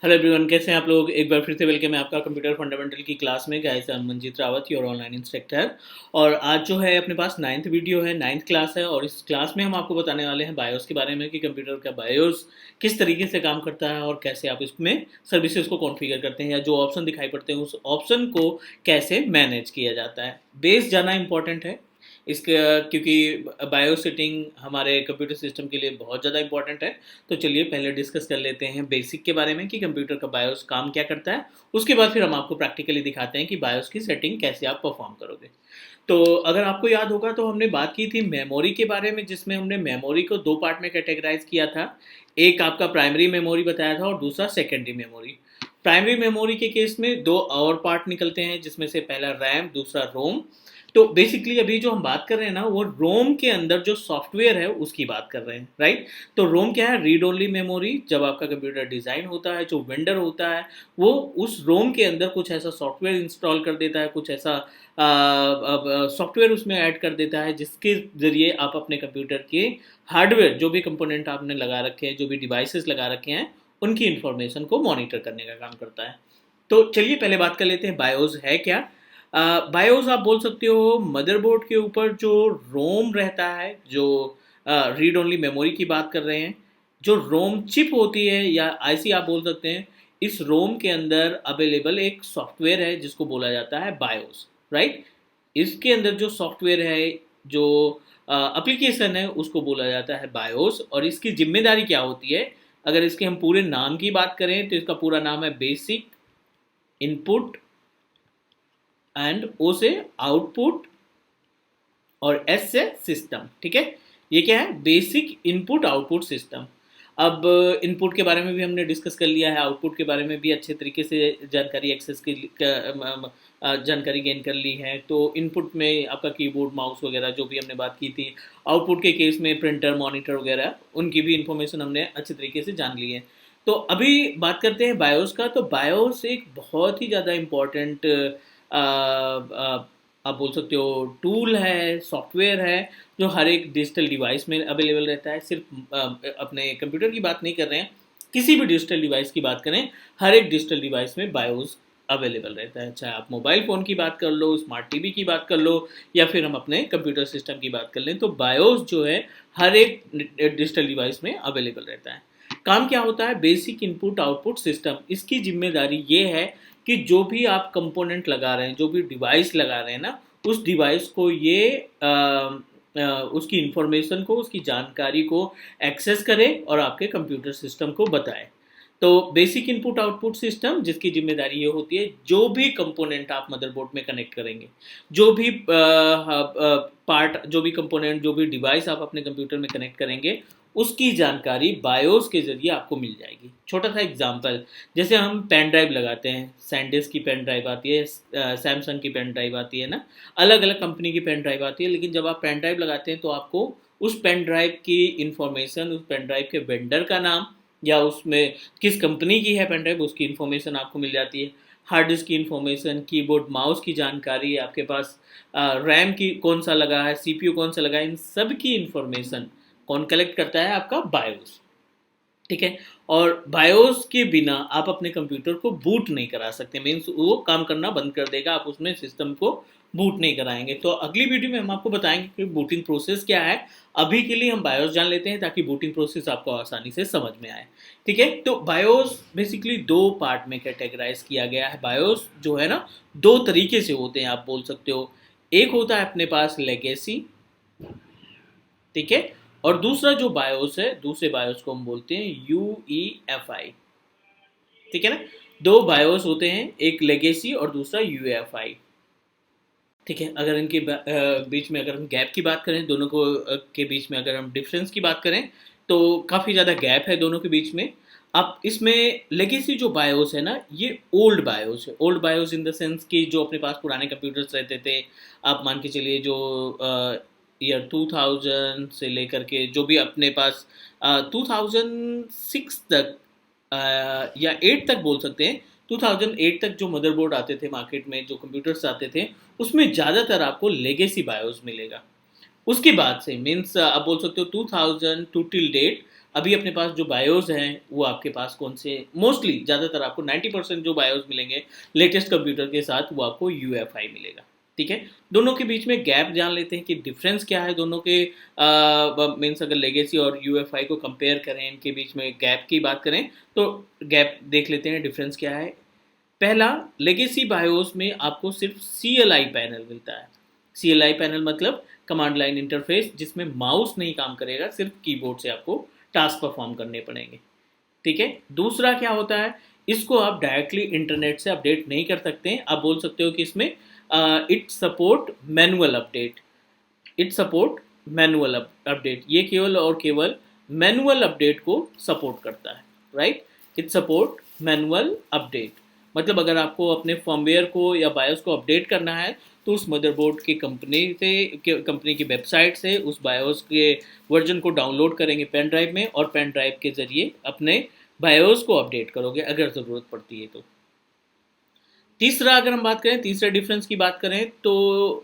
Hello everyone, कैसे हैं आप लोग। एक बार फिर से वेलकम है आपका कंप्यूटर फंडामेंटल की क्लास में। Guys, I am Manjeet Rawat, your online instructor. और आज जो है अपने पास नाइन्थ वीडियो है, नाइन्थ क्लास है। और इस क्लास में हम आपको बताने वाले हैं बायोस के बारे में कि कंप्यूटर का बायोस किस तरीके से काम करता है और कैसे आप इसमें सर्विसेज को कॉन्फ़िगर करते हैं, या जो ऑप्शन दिखाई पड़ते हैं उस ऑप्शन को कैसे मैनेज किया जाता है। बेस जाना इंपॉर्टेंट है इसका, क्योंकि बायो सेटिंग हमारे कंप्यूटर सिस्टम के लिए बहुत ज़्यादा इंपॉर्टेंट है। तो चलिए पहले डिस्कस कर लेते हैं बेसिक के बारे में कि कंप्यूटर का बायोस काम क्या करता है। उसके बाद फिर हम आपको प्रैक्टिकली दिखाते हैं कि बायोस की सेटिंग कैसे आप परफॉर्म करोगे। तो अगर आपको याद होगा तो हमने बात की थी मेमोरी के बारे में, जिसमें हमने मेमोरी को दो पार्ट में कैटेगराइज किया था। एक आपका प्राइमरी मेमोरी बताया था और दूसरा सेकेंडरी मेमोरी। प्राइमरी मेमोरी के केस में दो और पार्ट निकलते हैं, जिसमें से पहला रैम, दूसरा रोम। तो बेसिकली अभी जो हम बात कर रहे हैं ना, वो रोम के अंदर जो सॉफ्टवेयर है उसकी बात कर रहे हैं, राइट। तो रोम क्या है? Read only memory. जब आपका कंप्यूटर डिज़ाइन होता है, जो वेंडर होता है वो उस रोम के अंदर कुछ ऐसा सॉफ्टवेयर इंस्टॉल कर देता है, कुछ ऐसा सॉफ्टवेयर उसमें ऐड कर देता है जिसके ज़रिए आप अपने कंप्यूटर के हार्डवेयर, जो भी कंपोनेंट आपने लगा रखे हैं, जो भी डिवाइसेस लगा रखे हैं, उनकी इंफॉर्मेशन को मॉनिटर करने का काम करता है। तो चलिए पहले बात कर लेते हैं बायोस है क्या। बायोस आप बोल सकते हो मदरबोर्ड के ऊपर जो रोम रहता है, जो रीड ओनली मेमोरी की बात कर रहे हैं, जो रोम चिप होती है या आईसी आप बोल सकते हैं। इस रोम के अंदर अवेलेबल एक सॉफ्टवेयर है जिसको बोला जाता है बायोस, राइट। इसके अंदर जो सॉफ्टवेयर है, जो एप्लीकेशन है, उसको बोला जाता है बायोस। और इसकी जिम्मेदारी क्या होती है? अगर इसके हम पूरे नाम की बात करें तो इसका पूरा नाम है बेसिक इनपुट एंड ओ से आउटपुट और एस से सिस्टम, ठीक है। ये क्या है? Basic input output system. अब इनपुट के बारे में भी हमने डिस्कस कर लिया है, आउटपुट के बारे में भी अच्छे तरीके से जानकारी एक्सेस की जानकारी गेन कर ली है। तो इनपुट में आपका कीबोर्ड, माउस वगैरह जो भी हमने बात की थी। आउटपुट के केस में प्रिंटर, मॉनिटर वगैरह, उनकी भी इंफॉर्मेशन हमने अच्छे तरीके से जान ली है। तो अभी बात करते हैं बायोस का। तो बायोस एक बहुत ही ज़्यादा इम्पोर्टेंट आप बोल सकते हो टूल है, सॉफ्टवेयर है, जो हर एक डिजिटल डिवाइस में अवेलेबल रहता है। सिर्फ अपने कंप्यूटर की बात नहीं कर रहे हैं, किसी भी डिजिटल डिवाइस की बात करें, हर एक डिजिटल डिवाइस में बायोस अवेलेबल रहता है। चाहे आप मोबाइल फ़ोन की बात कर लो, स्मार्ट टीवी की बात कर लो, या फिर हम अपने कंप्यूटर सिस्टम की बात कर लें, तो बायोस जो है हर एक डिजिटल डिवाइस में अवेलेबल रहता है। काम क्या होता है? Basic input output system. इसकी जिम्मेदारी ये है कि जो भी आप कंपोनेंट लगा रहे हैं, जो भी डिवाइस लगा रहे हैं ना, उस डिवाइस को ये उसकी इंफॉर्मेशन को, उसकी जानकारी को एक्सेस करे और आपके कंप्यूटर सिस्टम को बताए। तो बेसिक इनपुट आउटपुट सिस्टम, जिसकी जिम्मेदारी ये होती है जो भी कंपोनेंट आप मदरबोर्ड में कनेक्ट करेंगे, जो भी पार्ट, जो भी कंपोनेंट, जो भी डिवाइस आप अपने कंप्यूटर में कनेक्ट करेंगे, उसकी जानकारी बायोस के जरिए आपको मिल जाएगी। छोटा सा एग्जांपल, जैसे हम पेन ड्राइव लगाते हैं, सैंडिस्क की पेन ड्राइव आती है, सैमसंग की पेन ड्राइव आती है ना, अलग अलग कंपनी की पेन ड्राइव आती है। लेकिन जब आप पेन ड्राइव लगाते हैं तो आपको उस पेन ड्राइव की इंफॉर्मेशन, उस पेन ड्राइव के वेंडर का नाम, या उसमें किस कंपनी की है पेन ड्राइव, उसकी इन्फॉर्मेशन आपको मिल जाती है। हार्ड डिस्क की इन्फॉर्मेशन, कीबोर्ड माउस की जानकारी आपके पास, रैम की कौन सा लगा है, सीपीयू कौन सा लगा है, इन सब की इन्फॉर्मेशन कौन कलेक्ट करता है? आपका बायोस, ठीक है। और बायोस के बिना आप अपने कंप्यूटर को बूट नहीं करा सकते, मीन्स वो काम करना बंद कर देगा, आप उसमें सिस्टम को बूट नहीं कराएंगे। तो अगली वीडियो में हम आपको बताएंगे कि बूटिंग प्रोसेस क्या है। अभी के लिए हम बायोस जान लेते हैं ताकि बूटिंग प्रोसेस आपको आसानी से समझ में आए, ठीक है। तो बायोस बेसिकली दो पार्ट में कैटेगराइज किया गया है। बायोस जो है ना, दो तरीके से होते हैं आप बोल सकते हो। एक होता है अपने पास लेगेसी, ठीक है। और दूसरा जो बायोस है, दूसरे बायोस को हम बोलते हैं UEFI, ठीक है ना। दो बायोस होते हैं, एक लेगेसी और दूसरा UEFI, ठीक है। अगर इनके बीच में अगर हम गैप की बात करें, दोनों को के बीच में अगर हम डिफरेंस की बात करें, तो काफ़ी ज़्यादा गैप है दोनों के बीच में। अब इसमें लेगेसी जो बायोस है ना, ये ओल्ड बायोस है। Old BIOS in the sense कि जो अपने पास पुराने कंप्यूटर्स रहते थे, आप मान के चलिए जो ईयर 2000 से लेकर के जो भी अपने पास 2006 तक या 8 तक बोल सकते हैं, 2008 तक जो मदरबोर्ड आते थे मार्केट में, जो कंप्यूटर्स आते थे, उसमें ज़्यादातर आपको लेगेसी बायोस मिलेगा। उसके बाद से मीन्स आप बोल सकते हो 2000 टू टिल डेट अभी अपने पास जो बायोस हैं वो आपके पास कौन से, मोस्टली ज़्यादातर आपको 90% जो बायोस मिलेंगे लेटेस्ट कंप्यूटर के साथ वो आपको UEFI मिलेगा। ठीक है, दोनों के बीच में गैप जान लेते हैं कि डिफरेंस क्या है दोनों के। मीन्स अगर लेगेसी और UEFI को कंपेयर करें, इनके बीच में गैप की बात करें तो गैप देख लेते हैं, डिफरेंस क्या है। पहला, लेगेसी बायोस में आपको सिर्फ CLI पैनल मिलता है। CLI पैनल मतलब कमांड लाइन इंटरफेस, जिसमें माउस नहीं काम करेगा, सिर्फ कीबोर्ड से आपको टास्क परफॉर्म करने पड़ेंगे। ठीक है, दूसरा क्या होता है, इसको आप डायरेक्टली इंटरनेट से अपडेट नहीं कर सकते हैं। आप बोल सकते हो कि इसमें it support manual update, it support manual update, ये केवल और केवल मैनुअल अपडेट को सपोर्ट करता है, right. It support manual update मतलब अगर आपको अपने फर्मवेयर को या बायोस को अपडेट करना है तो उस मदरबोर्ड की कंपनी की वेबसाइट से उस बायोस के वर्जन को डाउनलोड करेंगे पेन ड्राइव में, और पेन ड्राइव के जरिए अपने बायोस को अपडेट करोगे अगर ज़रूरत पड़ती है तो। तीसरा, अगर हम बात करें, तीसरे डिफरेंस की बात करें तो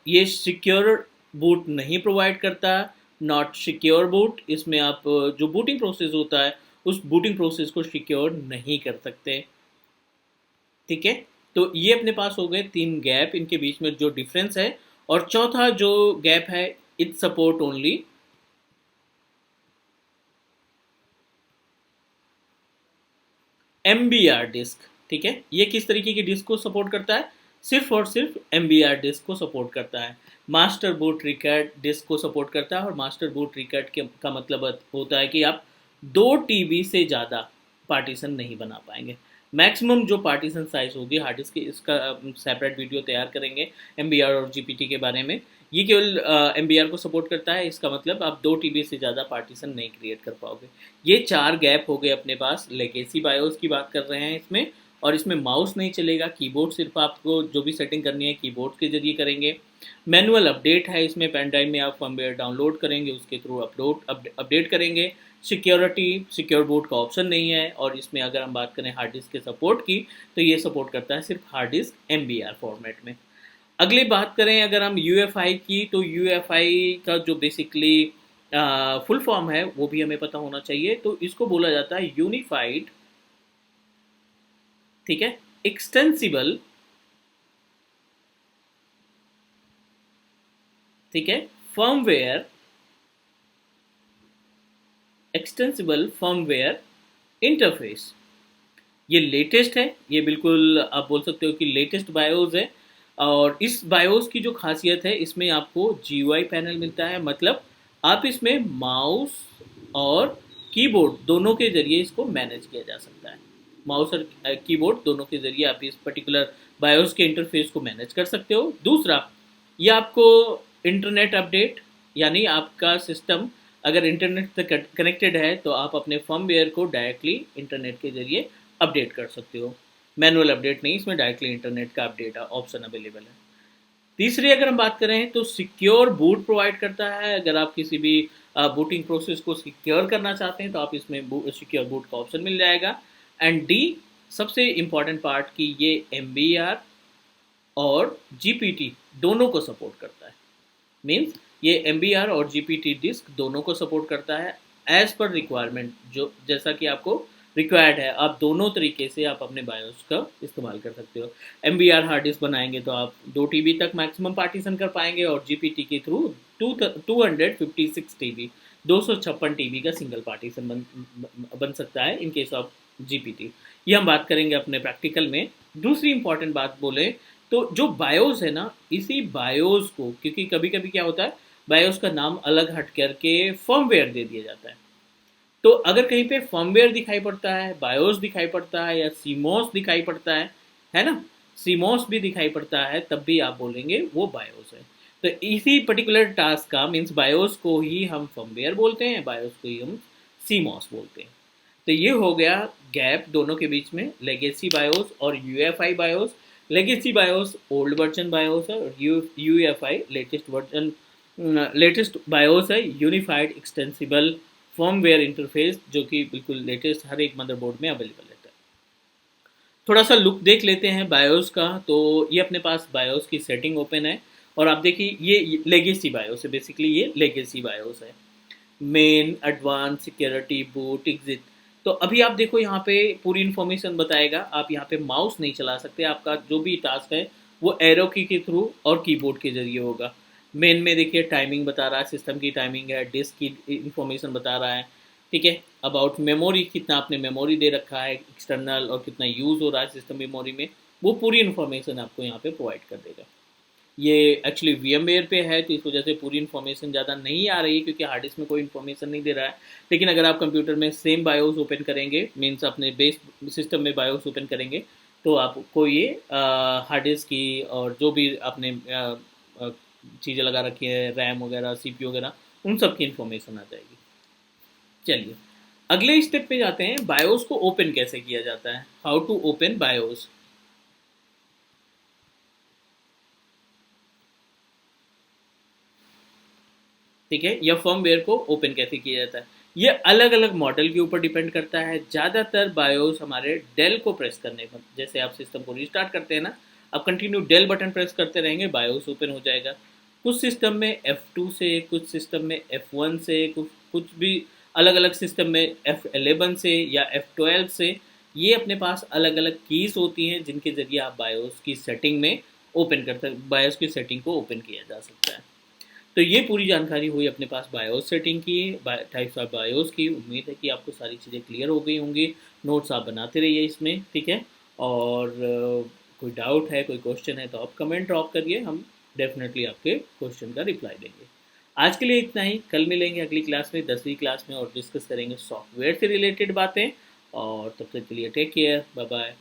ये सिक्योर बूट नहीं प्रोवाइड करता, नॉट सिक्योर बूट। इसमें आप जो बूटिंग प्रोसेस होता है उस बूटिंग प्रोसेस को सिक्योर नहीं कर सकते। ठीक है, तो ये अपने पास हो गए 3 गैप, इनके बीच में जो डिफरेंस है। और चौथा जो गैप है, it support only MBR disk. ठीक है, ये किस तरीके की डिस्क को सपोर्ट करता है, सिर्फ और सिर्फ MBR डिस्क को सपोर्ट करता है। मास्टर बूट रिकॉर्ड डिस्क को सपोर्ट करता है, और मास्टर बूट रिकॉर्ड का मतलब होता है कि आप 2 TB से ज़्यादा पार्टीशन नहीं बना पाएंगे। मैक्सिमम जो पार्टीशन साइज होगी हार्ड डिस्क की, इसका सेपरेट वीडियो तैयार करेंगे MBR और GPT के बारे में। ये केवल MBR को सपोर्ट करता है, इसका मतलब आप 2 TB से ज़्यादा पार्टीशन नहीं क्रिएट कर पाओगे। ये 4 गैप हो गए अपने पास। लेगेसी बायोस की बात कर रहे हैं इसमें, और इसमें माउस नहीं चलेगा, कीबोर्ड सिर्फ आपको जो भी सेटिंग करनी है कीबोर्ड के जरिए करेंगे। मैनुअल अपडेट है इसमें, पेन ड्राइव में आप फर्मवेयर डाउनलोड करेंगे उसके थ्रू अपडेट करेंगे। सिक्योर बूट का ऑप्शन नहीं है, और इसमें अगर हम बात करें हार्ड डिस्क के सपोर्ट की तो ये सपोर्ट करता है सिर्फ हार्ड डिस्क MBR फॉर्मेट में। अगली बात करें अगर हम UEFI की, तो UEFI का जो बेसिकली फुल फॉर्म है वो भी हमें पता होना चाहिए। तो इसको बोला जाता है यूनिफाइड, ठीक है, एक्सटेंसिबल, ठीक है, फर्मवेयर, एक्सटेंसिबल फर्मवेयर इंटरफेस। ये लेटेस्ट है, ये बिल्कुल आप बोल सकते हो कि लेटेस्ट बायोस है। और इस बायोस की जो खासियत है, इसमें आपको GUI पैनल मिलता है, मतलब आप इसमें माउस और कीबोर्ड दोनों के जरिए इसको मैनेज किया जा सकता है। माउस और कीबोर्ड दोनों के जरिए आप इस पर्टिकुलर बायोस के इंटरफेस को मैनेज कर सकते हो। दूसरा, ये आपको इंटरनेट अपडेट, यानी आपका सिस्टम अगर इंटरनेट से कनेक्टेड है तो आप अपने फर्मवेयर को डायरेक्टली इंटरनेट के जरिए अपडेट कर सकते हो। मैनुअल अपडेट नहीं, इसमें डायरेक्टली इंटरनेट का अपडेट ऑप्शन अवेलेबल है। तीसरी अगर हम बात करें तो सिक्योर बूट प्रोवाइड करता है। अगर आप किसी भी बूटिंग प्रोसेस को सिक्योर करना चाहते हैं तो आप इसमें सिक्योर बूट का ऑप्शन मिल जाएगा। एंड डी, सबसे इम्पॉर्टेंट पार्ट की, ये MBR और GPT दोनों को सपोर्ट करता है। मीन्स ये MBR और GPT डिस्क दोनों को सपोर्ट करता है एज पर रिक्वायरमेंट, जो जैसा कि आपको रिक्वायर्ड है। आप दोनों तरीके से आप अपने बायोस का इस्तेमाल कर सकते हो। MBR हार्ड डिस्क बनाएंगे तो आप 2 TB तक मैक्सिमम पार्टीशन कर पाएंगे, और GPT के थ्रू 256 TB 256 TB का सिंगल पार्टीशन बन सकता है इन केस ऑफ GPT। ये हम बात करेंगे अपने प्रैक्टिकल में। दूसरी इंपॉर्टेंट बात बोले तो जो बायोस है ना, इसी बायोस को, क्योंकि कभी कभी क्या होता है, बायोस का नाम अलग हट करके फर्मवेयर दे दिया जाता है। तो अगर कहीं पे फर्मवेयर दिखाई पड़ता है, बायोस दिखाई पड़ता है, या सीमोस दिखाई पड़ता है ना, सीमोस भी दिखाई पड़ता है, तब भी आप बोलेंगे वो बायोस है। तो इसी पर्टिकुलर टास्क का मीन्स बायोस को ही हम फर्मवेयर बोलते हैं, बायोस को ही हम सीमोस बोलते हैं। तो ये हो गया गैप दोनों के बीच में, लेगेसी बायोस और UEFI BIOS. Legacy BIOS old version BIOS है, और UEFI लेटेस्ट बायोस है, यूनिफाइड एक्सटेंसिबल फर्मवेयर इंटरफेस, जो कि बिल्कुल लेटेस्ट हर एक मदरबोर्ड में अवेलेबल रहता है। थोड़ा सा लुक देख लेते हैं बायोस का। तो ये अपने पास बायोस की सेटिंग ओपन है, और आप देखिए ये लेगेसी बायोस है, बेसिकली ये लेगेसी बायोस है। Main, advance, security, boot, exit. तो अभी आप देखो यहाँ पे पूरी इन्फॉर्मेशन बताएगा। आप यहाँ पे माउस नहीं चला सकते, आपका जो भी टास्क है वो एरो की के थ्रू और कीबोर्ड के जरिए होगा। मेन में देखिए टाइमिंग बता रहा है, सिस्टम की टाइमिंग है, डिस्क की इन्फॉर्मेशन बता रहा है, ठीक है। अबाउट मेमोरी, कितना आपने मेमोरी दे रखा है एक्सटर्नल और कितना यूज़ हो रहा है सिस्टम मेमोरी में, वो पूरी इन्फॉर्मेशन आपको यहाँ पे प्रोवाइड कर देगा। ये एक्चुअली VMware पे है तो इस वजह से पूरी इन्फॉर्मेशन ज़्यादा नहीं आ रही है, क्योंकि हार्ड डिस्क में कोई इन्फॉर्मेशन नहीं दे रहा है। लेकिन अगर आप कंप्यूटर में सेम बायोस ओपन करेंगे, मीन्स अपने बेस सिस्टम में बायोस ओपन करेंगे, तो आपको ये हार्ड डिस्क की और जो भी आपने चीज़ें लगा रखी है, रैम वगैरह, CPU वगैरह, उन सब की इन्फॉर्मेशन आ जाएगी। चलिए अगले स्टेप पे जाते हैं, बायोस को ओपन कैसे किया जाता है, हाउ टू ओपन बायोस। ठीक है, या फर्मवेयर को ओपन कैसे किया जाता है, ये अलग अलग मॉडल के ऊपर डिपेंड करता है। ज़्यादातर बायोस हमारे डेल को प्रेस करने पर, जैसे आप सिस्टम को रिस्टार्ट करते हैं ना, आप कंटिन्यू डेल बटन प्रेस करते रहेंगे, बायोस ओपन हो जाएगा। कुछ सिस्टम में F2 से, कुछ सिस्टम में F1 से, कुछ भी अलग अलग सिस्टम में F11 से या F12 से। ये अपने पास अलग अलग कीज़ होती हैं जिनके ज़रिए आप बायोस की सेटिंग में ओपन करते, बायोस की सेटिंग को ओपन किया जा सकता है। तो ये पूरी जानकारी हुई अपने पास बायोस सेटिंग की, टाइप्स ऑफ बायोस की। उम्मीद है कि आपको सारी चीज़ें क्लियर हो गई होंगी। नोट्स आप बनाते रहिए इसमें, ठीक है। और कोई डाउट है, कोई क्वेश्चन है तो आप कमेंट ड्रॉप करिए, हम डेफिनेटली आपके क्वेश्चन का रिप्लाई देंगे। आज के लिए इतना ही, कल मिलेंगे अगली क्लास में, 10वीं क्लास में, और डिस्कस करेंगे सॉफ्टवेयर से रिलेटेड बातें। और तब तक के लिए टेक केयर, बाय बाय।